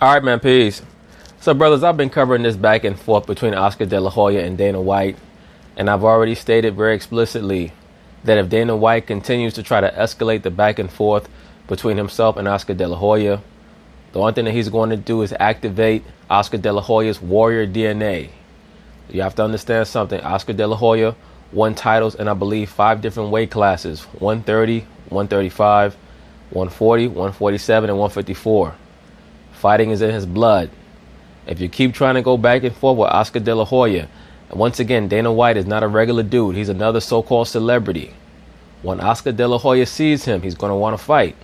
All right, man, peace. So, brothers, I've been covering this back and forth between Oscar De La Hoya and Dana White, and I've already stated very explicitly that if Dana White continues to try to escalate the back and forth between himself and Oscar De La Hoya, the only thing that he's going to do is activate Oscar De La Hoya's warrior DNA. You have to understand something. Oscar De La Hoya won titles in, I believe, 5 different weight classes: 130, 135, 140, 147, and 154. Fighting is in his blood. If you keep trying to go back and forth with Oscar De La Hoya, and once again, Dana White is not a regular dude. He's another so-called celebrity. When Oscar De La Hoya sees him, he's going to want to fight.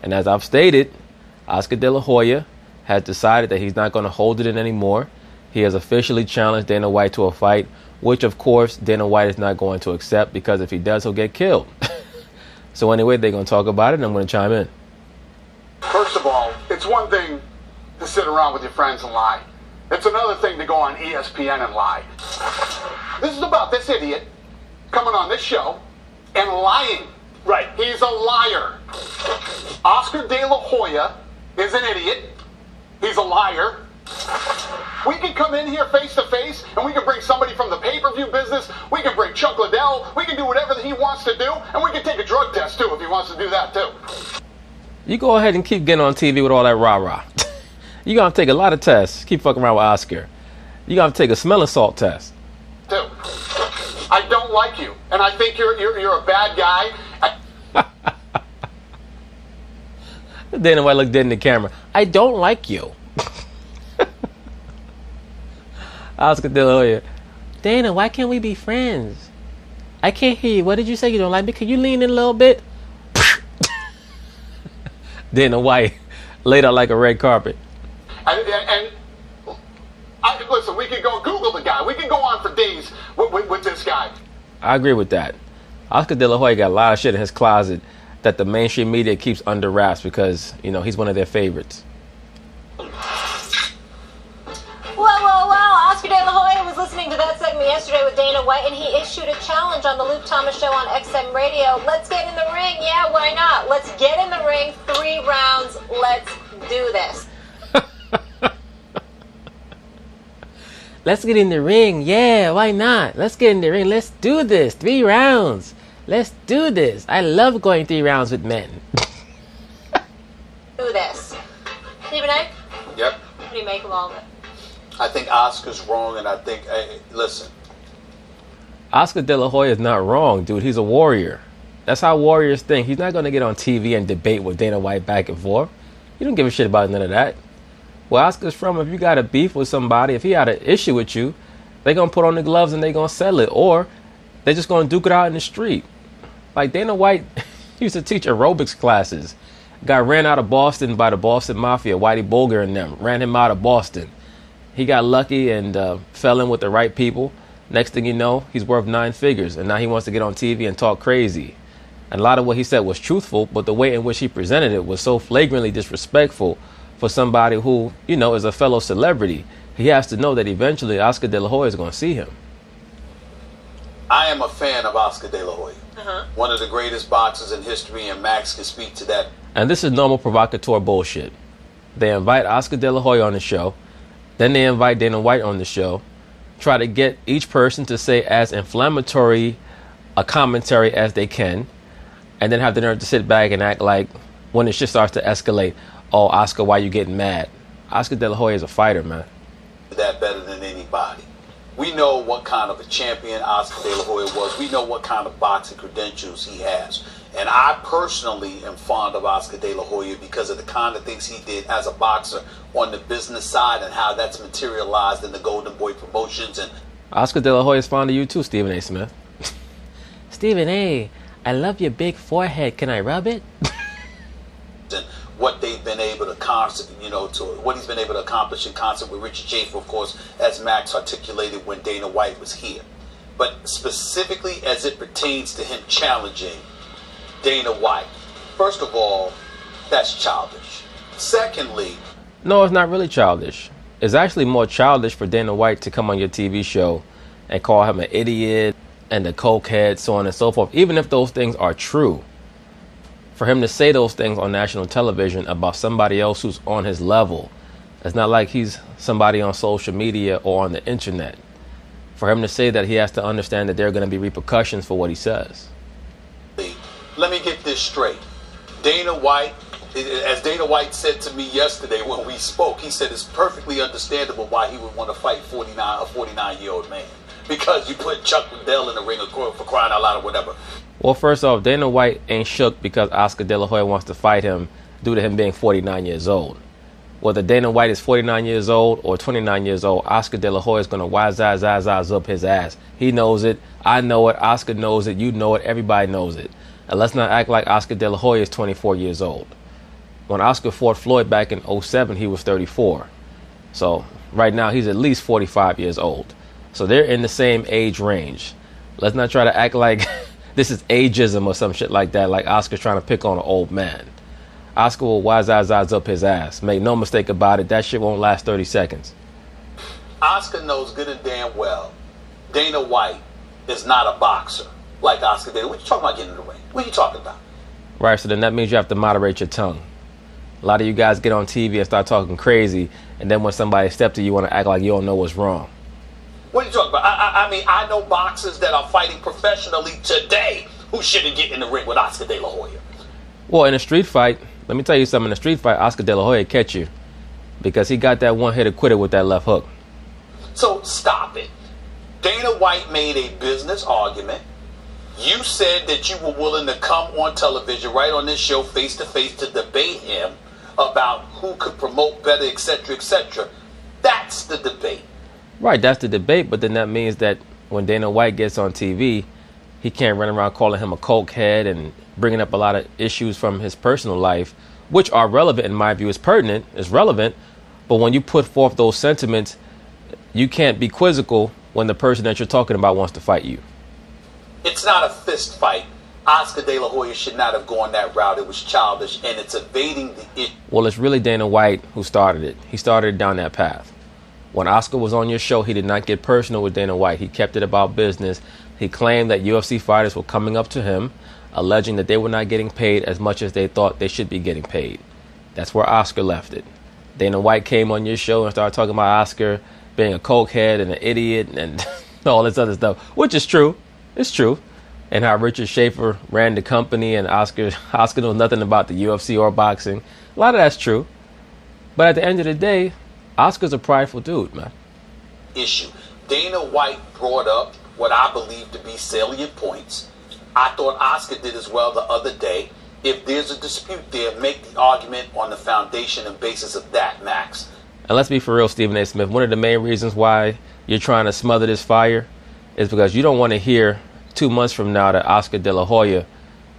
And as I've stated, Oscar De La Hoya has decided that he's not going to hold it in anymore. He has officially challenged Dana White to a fight, which, of course, Dana White is not going to accept, because if he does, he'll get killed. So anyway, they're going to talk about it, and I'm going to chime in. First of all, it's one thing to sit around with your friends and lie. It's another thing to go on ESPN and lie. This is about this idiot coming on this show and lying. Right. He's a liar. Oscar De La Hoya is an idiot. He's a liar. We can come in here face to face, and we can bring somebody from the pay-per-view business. We can bring Chuck Liddell. We can do whatever he wants to do, and we can take a drug test too if he wants to do that too. You go ahead and keep getting on TV with all that rah-rah. You're going to take a lot of tests. Keep fucking around with Oscar. You're going to take a smelling salt test. Too. I don't like you, and I think you're a bad guy. Dana White looked dead in the camera. I don't like you. Oscar De La Hoya. Dana, why can't we be friends? I can't hear you. What did you say? You don't like me? Can you lean in a little bit? Dana White laid out like a red carpet. Listen, we could go Google the guy. We could go on for days with this guy. I agree with that. Oscar De La Hoya got a lot of shit in his closet that the mainstream media keeps under wraps because, you know, he's one of their favorites. Oscar De La Hoya was listening to that segment yesterday with Dana White, and he issued a challenge on the Luke Thomas Show on XM Radio. Let's get in the ring. Yeah, why not? Let's get in the ring. 3 rounds. Let's do this. Let's get in the ring. Yeah, why not? Let's get in the ring. Let's do this. 3 rounds. Let's do this. I love going 3 rounds with men. Do this. Stephen A? Yep. What do you make of all of it? I think Oscar's wrong, and I think, listen. Oscar De La Hoya is not wrong, dude. He's a warrior. That's how warriors think. He's not going to get on TV and debate with Dana White back and forth. You don't give a shit about none of that. Where Oscar's from, if you got a beef with somebody, if he had an issue with you, they're going to put on the gloves and they're going to settle it. Or they're just going to duke it out in the street. Like Dana White used to teach aerobics classes. Got ran out of Boston by the Boston Mafia, Whitey Bulger and them. Ran him out of Boston. He got lucky and fell in with the right people. Next thing you know, he's worth 9 figures. And now he wants to get on TV and talk crazy. And a lot of what he said was truthful, but the way in which he presented it was so flagrantly disrespectful for somebody who, you know, is a fellow celebrity. He has to know that eventually Oscar De La Hoya is going to see him. I am a fan of Oscar De La Hoya. One of the greatest boxers in history, and Max can speak to that. And this is normal provocateur bullshit. They invite Oscar De La Hoya on the show. Then they invite Dana White on the show, try to get each person to say as inflammatory a commentary as they can, and then have the nerve to sit back and act like when the shit starts to escalate, oh, Oscar, why you getting mad? Oscar De La Hoya is a fighter, man. That better than anybody. We know what kind of a champion Oscar De La Hoya was. We know what kind of boxing credentials he has. And I personally am fond of Oscar De La Hoya because of the kind of things he did as a boxer on the business side and how that's materialized in the Golden Boy promotions. And Oscar De La Hoya is fond of you too, Stephen A. Smith. Stephen A., I love your big forehead. Can I rub it? And what they've been able to what he's been able to accomplish in concert with Richard Schaefer, of course, as Max articulated when Dana White was here. But specifically as it pertains to him challenging Dana White, first of all, that's childish. Secondly, no, it's not really childish. It's actually more childish for Dana White to come on your TV show and call him an idiot and a cokehead, so on and so forth, even if those things are true. For him to say those things on national television about somebody else who's on his level It's not like he's somebody on social media or on the internet. For him to say that, he has to understand that there are going to be repercussions for what he says. Let me get this straight. Dana White, as Dana White said to me yesterday when we spoke, he said it's perfectly understandable why he would want to fight a 49-year-old man. Because you put Chuck Liddell in the ring for crying out loud or whatever. Well, first off, Dana White ain't shook because Oscar De La Hoya wants to fight him due to him being 49 years old. Whether Dana White is 49 years old or 29 years old, Oscar De La Hoya is going to waz up his ass. He knows it. I know it. Oscar knows it. You know it. Everybody knows it. And let's not act like Oscar De La Hoya is 24 years old. When Oscar fought Floyd back in 2007, he was 34. So right now, he's at least 45 years old. So they're in the same age range. Let's not try to act like this is ageism or some shit like that, like Oscar's trying to pick on an old man. Oscar will waz up his ass. Make no mistake about it, that shit won't last 30 seconds. Oscar knows good and damn well Dana White is not a boxer like Oscar did. What you talking about getting in the ring? What are you talking about? Right, so then that means you have to moderate your tongue. A lot of you guys get on TV and start talking crazy, and then when somebody steps to you, you want to act like you don't know what's wrong. What are you talking about? I mean, I know boxers that are fighting professionally today who shouldn't get in the ring with Oscar De La Hoya. Well, in a street fight, let me tell you something. In a street fight, Oscar De La Hoya catch you because he got that one-hitter quitter with that left hook. So stop it. Dana White made a business argument. You said that you were willing to come on television, right on this show, face-to-face, to debate him about who could promote better, etc., etc. That's the debate. Right, that's the debate, but then that means that when Dana White gets on TV, he can't run around calling him a cokehead and bringing up a lot of issues from his personal life, which are relevant in my view. It's pertinent, it's relevant, but when you put forth those sentiments, you can't be quizzical when the person that you're talking about wants to fight you. It's not a fist fight. Oscar De La Hoya should not have gone that route. It was childish, and it's evading the issue. Well, it's really Dana White who started it. He started it down that path. When Oscar was on your show, he did not get personal with Dana White. He kept it about business. He claimed that UFC fighters were coming up to him, alleging that they were not getting paid as much as they thought they should be getting paid. That's where Oscar left it. Dana White came on your show and started talking about Oscar being a cokehead and an idiot and all this other stuff, which is true. It's true. And how Richard Schaefer ran the company and Oscar knows nothing about the UFC or boxing. A lot of that's true. But at the end of the day, Oscar's a prideful dude, man. Issue. Dana White brought up what I believe to be salient points. I thought Oscar did as well the other day. If there's a dispute there, make the argument on the foundation and basis of that, Max. And let's be for real, Stephen A. Smith. One of the main reasons why you're trying to smother this fire is because you don't want to hear 2 months from now that Oscar De La Hoya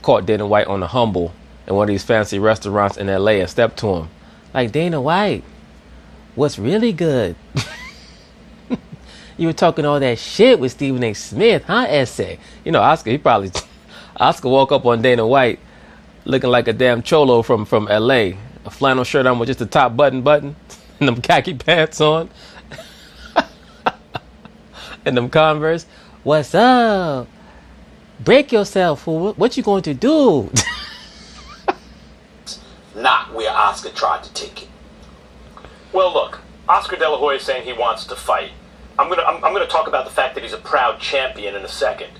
caught Dana White on the humble in one of these fancy restaurants in LA and stepped to him. Like, Dana White, what's really good? You were talking all that shit with Stephen A. Smith, huh, essay? You know, Oscar woke up on Dana White looking like a damn cholo from LA. A flannel shirt on with just the top button and them khaki pants on. And them Converse. What's up? Break yourself, fool. What you going to do? Not where Oscar tried to take it. Well, look, Oscar De La Hoya is saying he wants to fight. I'm gonna talk about the fact that he's a proud champion in a second.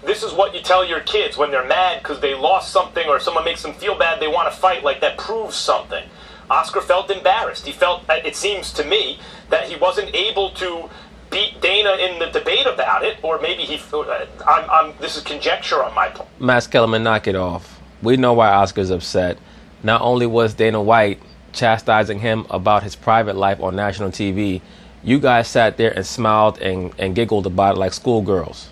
This is what you tell your kids when they're mad because they lost something or someone makes them feel bad. They want to fight, like that proves something. Oscar felt embarrassed. He felt, it seems to me, that he wasn't able to beat Dana in the debate about it, or maybe this is conjecture on my part. Max Kellerman, knock it off. We know why Oscar's upset. Not only was Dana White chastising him about his private life on national TV, you guys sat there and smiled and giggled about it like schoolgirls.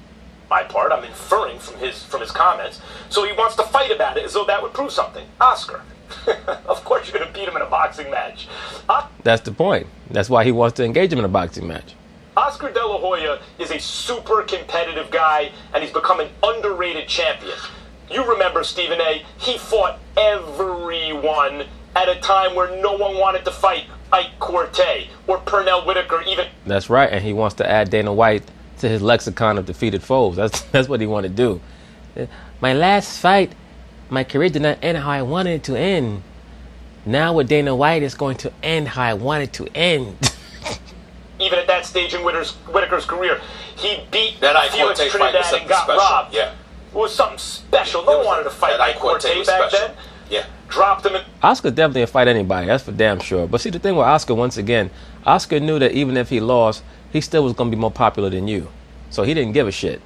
My part, I'm inferring from his comments. So he wants to fight about it as though that would prove something. Oscar, of course you're going to beat him in a boxing match. That's the point. That's why he wants to engage him in a boxing match. Oscar De La Hoya is a super competitive guy, and he's become an underrated champion. You remember, Stephen A., he fought everyone at a time where no one wanted to fight Ike Corte or Pernell Whitaker even. That's right, and he wants to add Dana White to his lexicon of defeated foes. That's what he wanted to do. My last fight, my career did not end how I wanted it to end. Now with Dana White, it's going to end how I want it to end. Even at that stage in Whitaker's career, he beat that Felix Trinidad and got robbed. Yeah. It was something special. No one wanted to fight Ike Corte back then. Yeah. Dropped him in. Oscar definitely didn't fight anybody. That's for damn sure. But see, the thing with Oscar, once again, Oscar knew that even if he lost, he still was going to be more popular than you. So he didn't give a shit.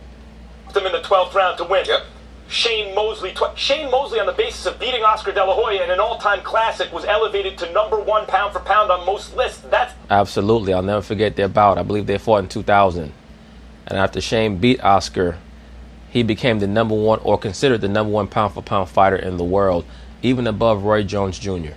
Him in the 12th round to win. Yep. Shane Mosley, on the basis of beating Oscar De La Hoya in an all-time classic, was elevated to #1 pound for pound on most lists. That's Absolutely. I'll never forget their bout. I believe they fought in 2000. And after Shane beat Oscar, he became the #1 or considered the #1 pound for pound fighter in the world, even above Roy Jones Jr.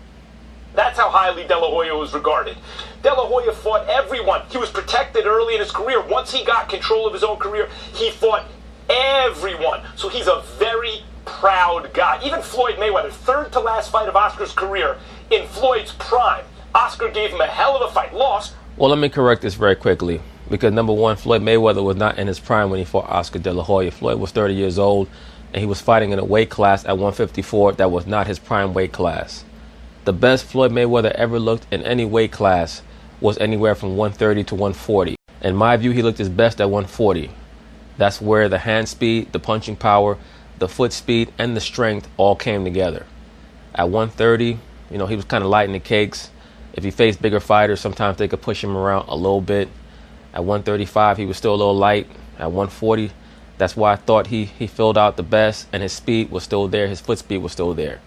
That's how highly De La Hoya was regarded. De La Hoya fought everyone. He was protected early in his career. Once he got control of his own career, he fought everyone. So he's a very proud guy. Even Floyd Mayweather, third to last fight of Oscar's career, in Floyd's prime, Oscar gave him a hell of a fight. Lost. Well, let me correct this very quickly. Because number one, Floyd Mayweather was not in his prime when he fought Oscar De La Hoya. Floyd was 30 years old, and he was fighting in a weight class at 154 that was not his prime weight class. The best Floyd Mayweather ever looked in any weight class was anywhere from 130 to 140. In my view, he looked his best at 140. That's where the hand speed, the punching power, the foot speed, and the strength all came together. At 130, he was kind of light in the cakes. If he faced bigger fighters, sometimes they could push him around a little bit. At 135, he was still a little light. At 140, that's why I thought he filled out the best, and his speed was still there. His foot speed was still there.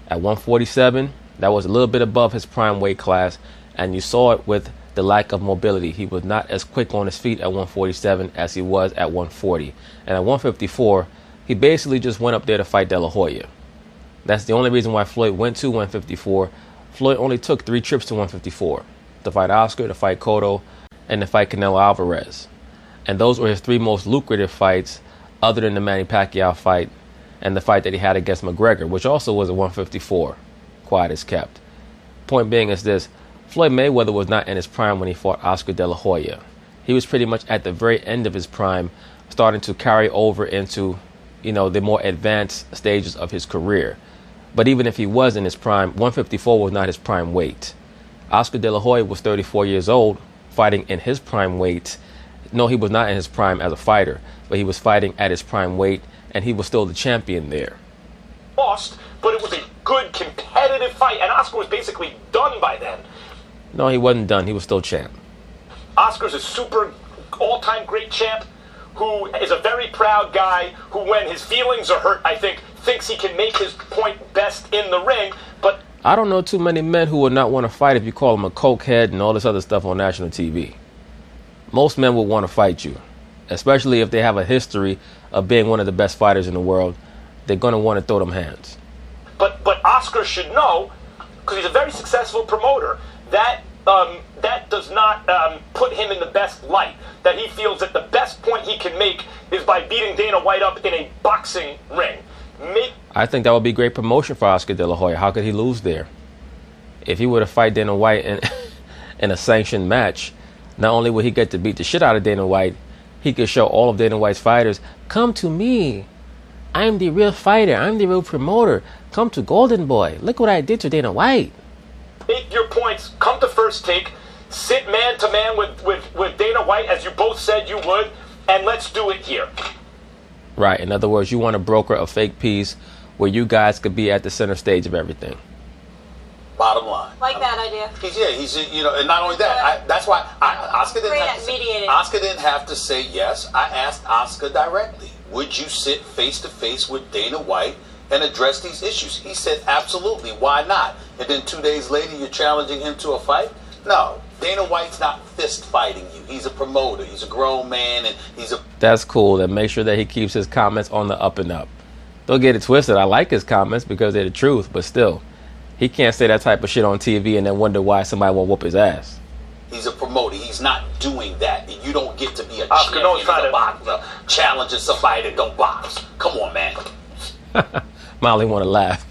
At 147, that was a little bit above his prime weight class, and you saw it with the lack of mobility. He was not as quick on his feet at 147 as he was at 140. And at 154, he basically just went up there to fight De La Hoya. That's the only reason why Floyd went to 154. Floyd only took 3 trips to 154, to fight Oscar, to fight Cotto, and to fight Canelo Alvarez. And those were his 3 most lucrative fights, other than the Manny Pacquiao fight and the fight that he had against McGregor, which also was at 154, quiet as kept. Point being is this: Floyd Mayweather was not in his prime when he fought Oscar De La Hoya. He was pretty much at the very end of his prime, starting to carry over into, the more advanced stages of his career. But even if he was in his prime, 154 was not his prime weight. Oscar De La Hoya was 34 years old, fighting in his prime weight. No, he was not in his prime as a fighter, but he was fighting at his prime weight, and he was still the champion there. Lost, but it was a good competitive fight, and Oscar was basically done by then. No, he wasn't done. He was still champ. Oscar's a super all-time great champ who is a very proud guy who, when his feelings are hurt, I think, thinks he can make his point best in the ring, but I don't know too many men who would not want to fight if you call him a cokehead and all this other stuff on national TV. Most men would want to fight you, especially if they have a history of being one of the best fighters in the world. They're going to want to throw them hands. But Oscar should know, because he's a very successful promoter, that that does not put him in the best light. That he feels that the best point he can make is by beating Dana White up in a boxing ring. I think that would be great promotion for Oscar De La Hoya. How could he lose there? If he were to fight Dana White in a sanctioned match, not only would he get to beat the shit out of Dana White, he could show all of Dana White's fighters, come to me. I'm the real fighter. I'm the real promoter. Come to Golden Boy. Look what I did to Dana White. Make your points. Come to First Take. Sit man to man with Dana White, as you both said you would, and let's do it here. Right. In other words, you want to broker a fake peace where you guys could be at the center stage of everything. Bottom line. Like that idea. He's and not only that, that's why Oscar didn't have to say yes. I asked Oscar directly, would you sit face to face with Dana White and address these issues? He said, absolutely. Why not? And then 2 days later, you're challenging him to a fight? No. Dana White's not fist fighting you. He's a promoter. He's a grown man, and That's cool. And make sure that he keeps his comments on the up and up. Don't get it twisted. I like his comments because they're the truth, but still, he can't say that type of shit on TV and then wonder why somebody won't whoop his ass. He's a promoter. He's not doing that. You don't get to be a champion as a boxer, challenging somebody that don't box. Come on, man. Molly want to laugh.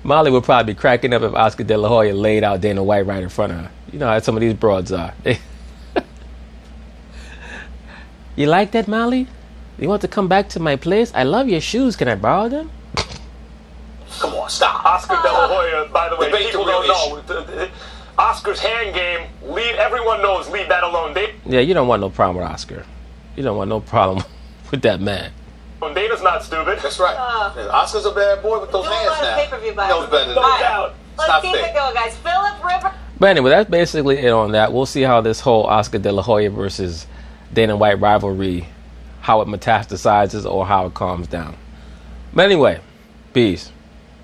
Molly would probably be cracking up if Oscar De La Hoya laid out Dana White right in front of her. You know how some of these broads are. You like that, Molly? You want to come back to my place? I love your shoes. Can I borrow them? Come on. stop. Oscar De La Hoya, by the way, Debate people the real don't know. Oscar's hand game, everyone knows, leave that alone. Yeah, you don't want no problem with Oscar. You don't want no problem with that man. Dana's not stupid. That's right. Oscar's a bad boy with those Doing a hands lot of now. pay-per-view buys. Knows better than No that. doubt. Let's keep it going, guys. Philip Rivers. But anyway, that's basically it on that. We'll see how this whole Oscar De La Hoya versus Dana White rivalry, how it metastasizes or how it calms down. But anyway, peace.